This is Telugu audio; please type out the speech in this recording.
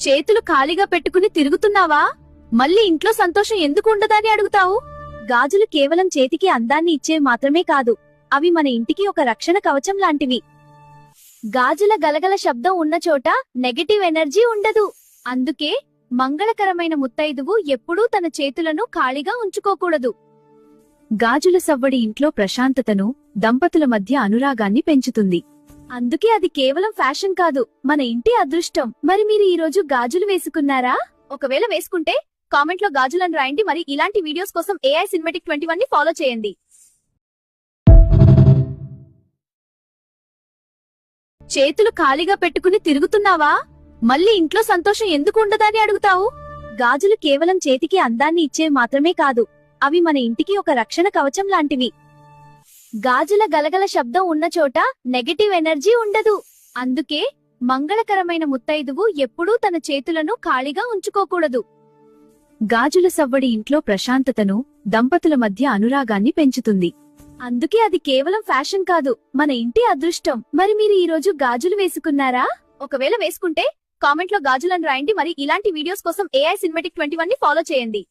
చేతులు ఖాళీగా పెట్టుకుని తిరుగుతున్నావా? మళ్ళీ ఇంట్లో సంతోషం ఎందుకు ఉండదని అడుగుతావు? గాజులు కేవలం చేతికి అందాన్ని ఇచ్చేవి మాత్రమే కాదు, అవి మన ఇంటికి ఒక రక్షణ కవచం లాంటివి. గాజుల గలగల శబ్దం ఉన్న చోట నెగటివ్ ఎనర్జీ ఉండదు. అందుకే మంగళకరమైన ముత్తైదువు ఎప్పుడూ తన చేతులను ఖాళీగా ఉంచుకోకూడదు. గాజుల సవ్వడి ఇంట్లో ప్రశాంతతను, దంపతుల మధ్య అనురాగాన్ని పెంచుతుంది. అందుకే అది కేవలం ఫ్యాషన్ కాదు, మన ఇంటి అదృష్టం. మరి మీరు ఈరోజు గాజులు వేసుకున్నారా? ఒకవేళ వేసుకుంటే కామెంట్ లో గాజులను రాయండి. మరి ఇలాంటి వీడియోస్ కోసం AI Cinematic 21 ని ఫాలో చేయండి. చేతులు ఖాళీగా పెట్టుకుని తిరుగుతున్నావా? మళ్ళీ ఇంట్లో సంతోషం ఎందుకు ఉండదని అడుగుతావు? గాజులు కేవలం చేతికి అందాన్ని ఇచ్చేవి మాత్రమే కాదు, అవి మన ఇంటికి ఒక రక్షణ కవచం లాంటివి. గాజుల గలగల శబ్దం ఉన్న చోట నెగటివ్ ఎనర్జీ ఉండదు. అందుకే మంగళకరమైన ముత్తైదువు ఎప్పుడూ తన చేతులను ఖాళీగా ఉంచుకోకూడదు. గాజుల సవ్వడి ఇంట్లో ప్రశాంతతను, దంపతుల మధ్య అనురాగాన్ని పెంచుతుంది. అందుకే అది కేవలం ఫ్యాషన్ కాదు, మన ఇంటి అదృష్టం. మరి మీరు ఈరోజు గాజులు వేసుకున్నారా? ఒకవేళ వేసుకుంటే కామెంట్ లో గాజులను రాయండి. మరి ఇలాంటి వీడియోస్ కోసం AI Cinematic 21 ని ఫాలో చేయండి.